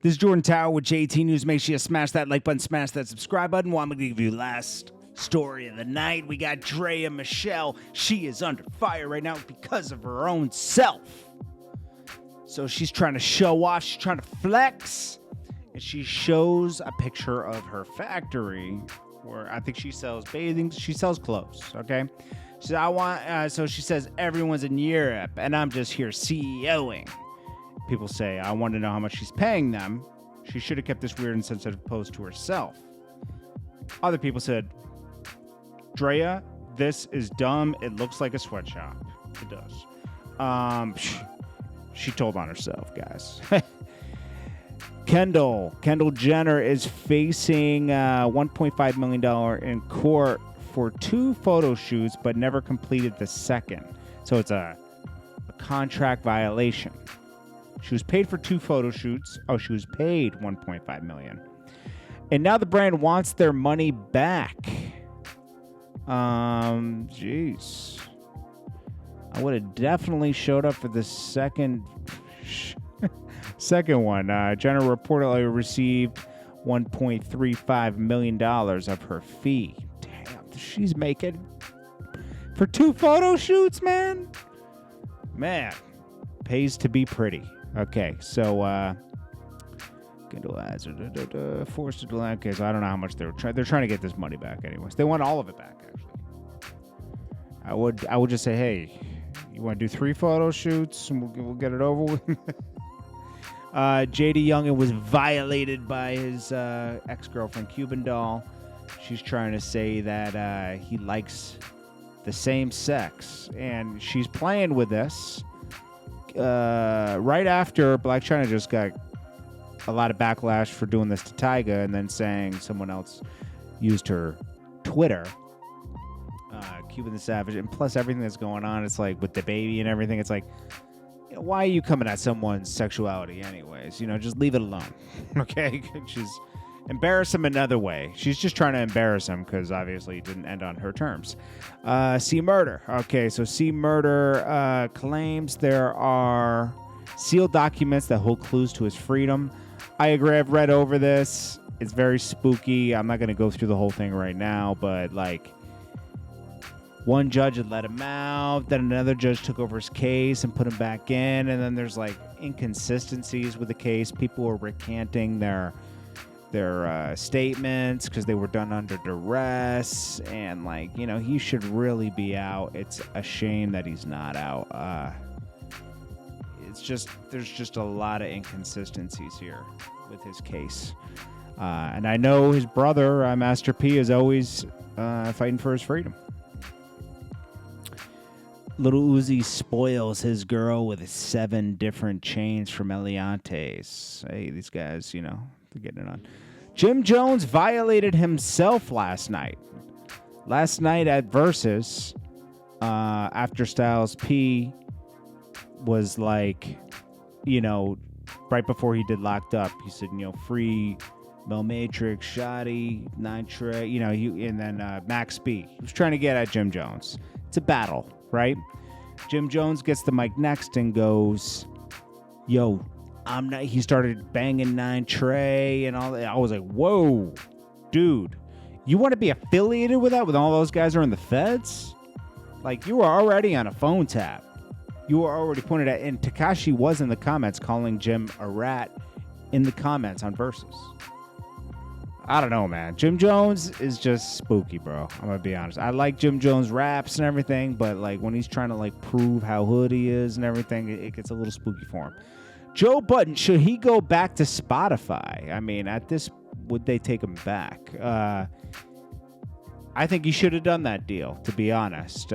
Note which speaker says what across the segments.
Speaker 1: This is Jordan Tower with JT News. Make sure you smash that like button, smash that subscribe button. Well, I'm going to give you last story of the night. We got Dray and Michele. She is under fire right now because of her own self. So she's trying to show off. She's trying to flex. And she shows a picture of her factory where I think she sells bathing. She sells clothes, okay? She said, so she says, everyone's in Europe, and I'm just here CEOing. People say, I want to know how much she's paying them. She should have kept this weird and sensitive post to herself. Other people said, Drea, this is dumb. It looks like a sweatshop. It does. She told on herself, guys. Kendall Jenner is facing $1.5 million in court for 2 photo shoots, but never completed the second. So it's a contract violation. She was paid for 2 photo shoots. Oh, she was paid $1.5 million. And now the brand wants their money back. Jeez. I would have definitely showed up for the second one. Jenner reportedly received $1.35 million of her fee. Damn, she's making for 2 photo shoots, man. Man, pays to be pretty. Okay, so forced to delay. Okay, so I don't know how much they're trying to get this money back. Anyways, they want all of it back. Actually, I would just say, hey, you want to do 3 photo shoots, and we'll get it over with. JayDaYoungan was violated by his ex-girlfriend, Cuban Doll. She's trying to say that he likes the same sex, and she's playing with this. Right after Black China just got a lot of backlash for doing this to Tyga, and then saying someone else used her Twitter, Cuban the Savage, and plus everything that's going on, it's like with the baby and everything, it's like, why are you coming at someone's sexuality anyways? Just leave it alone. Okay? Just embarrass him another way. She's just trying to embarrass him because obviously it didn't end on her terms. C Murder. Okay, so C Murder claims there are sealed documents that hold clues to his freedom. I agree. I've read over this. It's very spooky. I'm not going to go through the whole thing right now, but like, one judge had let him out, then another judge took over his case and put him back in, and then there's like inconsistencies with the case. People were recanting their statements because they were done under duress, and like, he should really be out. It's a shame that he's not out. There's just a lot of inconsistencies here with his case, and I know his brother, Master P, is always fighting for his freedom. Little Uzi spoils his girl with 7 different chains from Eliantes. Hey, these guys, they're getting it on. Jim Jones violated himself last night. Last night at Verzuz, after Styles P was like, right before he did Locked Up, he said, free Mel Matrix, Shoddy, 9 Trey, and then Max B. He was trying to get at Jim Jones. It's a battle, right? Jim Jones gets the mic next and goes, yo, I'm not. He started banging 9 Trey and all that. I was like, whoa, dude, you want to be affiliated with that when all those guys are in the feds? Like, you were already on a phone tap. You were already pointed at, and Tekashi was in the comments calling Jim a rat in the comments on Verzuz. I don't know, man. Jim Jones is just spooky, bro. I'm gonna be honest. I like Jim Jones raps and everything, but like when he's trying to like prove how hood he is and everything, it gets a little spooky for him. Joe Budden, should he go back to Spotify? I mean, at this, would they take him back? I think he should have done that deal, to be honest.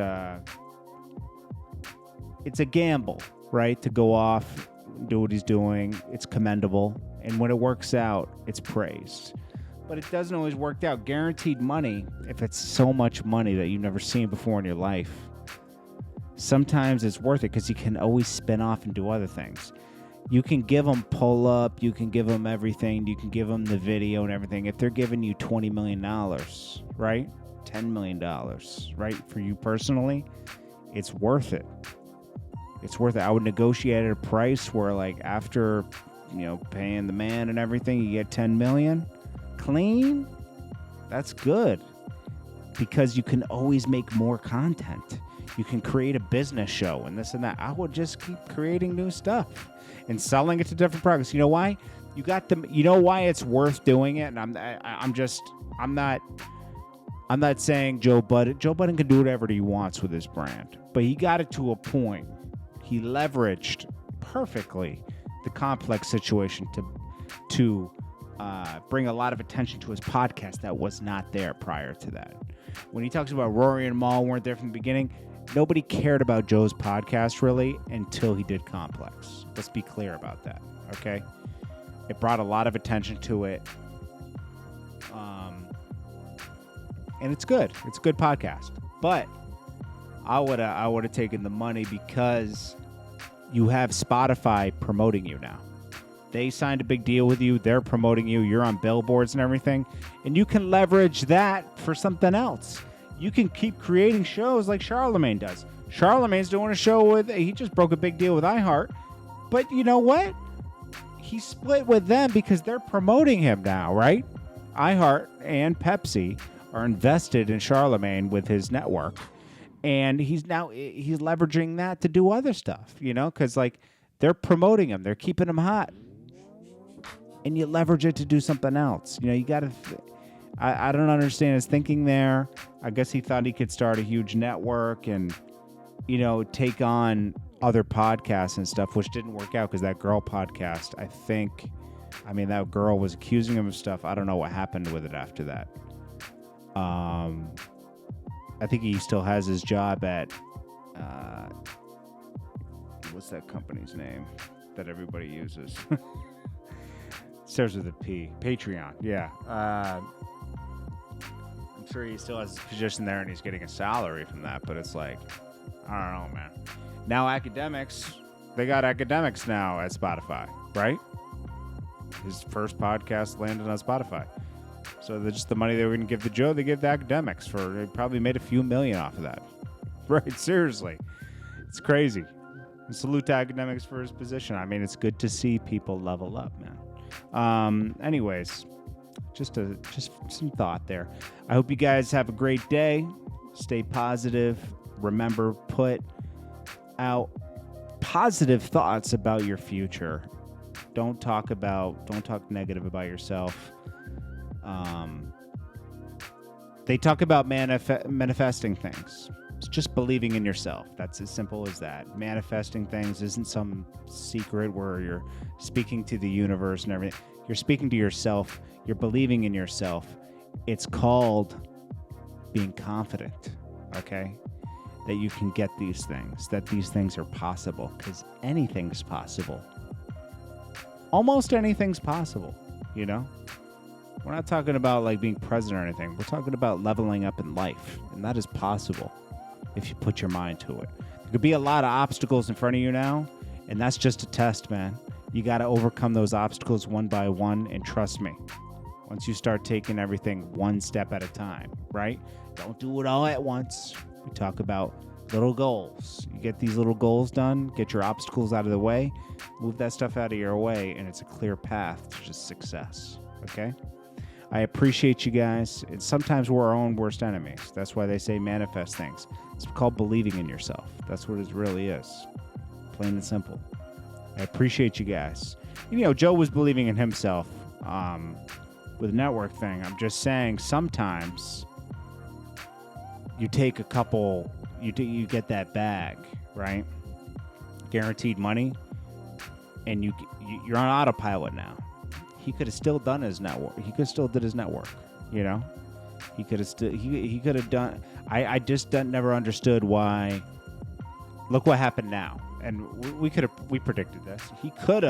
Speaker 1: It's a gamble, right? To go off, do what he's doing. It's commendable. And when it works out, it's praised. But it doesn't always work out. Guaranteed money, if it's so much money that you've never seen before in your life, sometimes it's worth it because you can always spin off and do other things. You can give them pull-up. You can give them everything. You can give them the video and everything. If they're giving you $20 million, right? $10 million, right? For you personally, it's worth it. It's worth it. I would negotiate at a price where, like, after paying the man and everything. You get $10 million clean. That's good because you can always make more content. You can create a business show and this and that. I would just keep creating new stuff and selling it to different products. You know why? You know why it's worth doing it? And I'm not saying Joe Budden can do whatever he wants with his brand, but he got it to a point. He leveraged perfectly the complex situation to bring a lot of attention to his podcast that was not there prior to that. When he talks about Rory and Mal weren't there from the beginning, nobody cared about Joe's podcast really until he did Complex. Let's be clear about that, okay? It brought a lot of attention to it. And it's good. It's a good podcast. But I would have taken the money because you have Spotify promoting you now. They signed a big deal with you. They're promoting you. You're on billboards and everything. And you can leverage that for something else. You can keep creating shows like Charlemagne does. Charlemagne's doing a show he just broke a big deal with iHeart. But you know what? He split with them because they're promoting him now, right? iHeart and Pepsi are invested in Charlemagne with his network. And he's leveraging that to do other stuff, because they're promoting him. They're keeping him hot. And you leverage it to do something else. You got to... I don't understand his thinking there. I guess he thought he could start a huge network and, take on other podcasts and stuff, which didn't work out because that girl podcast, that girl was accusing him of stuff. I don't know what happened with it after that. I think he still has his job at, what's that company's name that everybody uses? Starts with a P. Patreon, yeah. I'm sure he still has his position there and he's getting a salary from that, but it's like, I don't know, man. Now they got academics now at Spotify, right? His first podcast landed on Spotify. So just the money they were going to give to Joe, they give the academics they probably made a few million off of that. Right, seriously. It's crazy. And salute to academics for his position. It's good to see people level up, man. Anyways, just some thought there. I hope you guys have a great day. Stay positive. Remember, put out positive thoughts about your future. Don't talk negative about yourself. They talk about manifesting things. It's just believing in yourself. That's as simple as that. Manifesting things isn't some secret where you're speaking to the universe and everything. You're speaking to yourself. You're believing in yourself. It's called being confident, okay? That you can get these things, that these things are possible, because anything's possible. Almost anything's possible, We're not talking about being president or anything. We're talking about leveling up in life, and that is possible if you put your mind to it. There could be a lot of obstacles in front of you now, and that's just a test, man. You got to overcome those obstacles one by one, and trust me, once you start taking everything one step at a time, right? Don't do it all at once. We talk about little goals. You get these little goals done, get your obstacles out of the way, move that stuff out of your way, and it's a clear path to just success, okay? I appreciate you guys. And sometimes we're our own worst enemies. That's why they say manifest things. It's called believing in yourself. That's what it really is. Plain and simple. I appreciate you guys. Joe was believing in himself with the network thing. I'm just saying sometimes you take a couple, you get that bag, right? Guaranteed money, and you're on autopilot now. He could have still done his network. He could have still did his network, He could have still. He could have done. I just never understood why. Look what happened now, and we predicted this. He could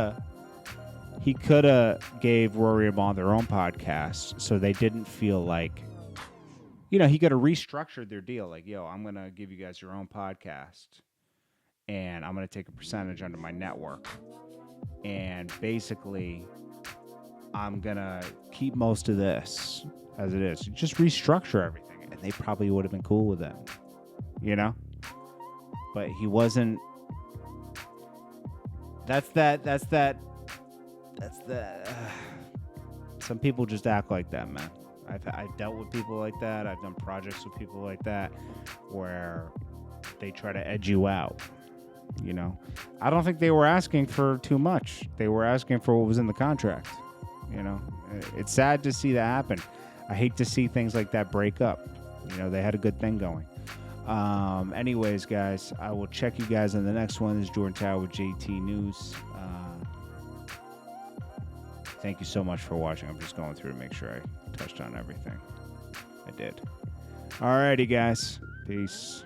Speaker 1: have gave Rory and Mal their own podcast, so they didn't feel like. He could have restructured their deal. Like, yo, I'm gonna give you guys your own podcast, and I'm gonna take a percentage under my network, and basically, I'm going to keep most of this as it is. Just restructure everything. And they probably would have been cool with that. But he wasn't. That's that That's the. Some people just act like that, man. I've dealt with people like that. I've done projects with people like that, where they try to edge you out. You know, I don't think they were asking for too much. They were asking for what was in the contract. You know, it's sad to see that happen. I hate to see things like that break up. You know, they had a good thing going. Anyways, guys, I will check you guys on the next one. This is Jordan Tower with JT News. Thank you so much for watching. I'm just going through to make sure I touched on everything. I did. Alrighty, guys. Peace.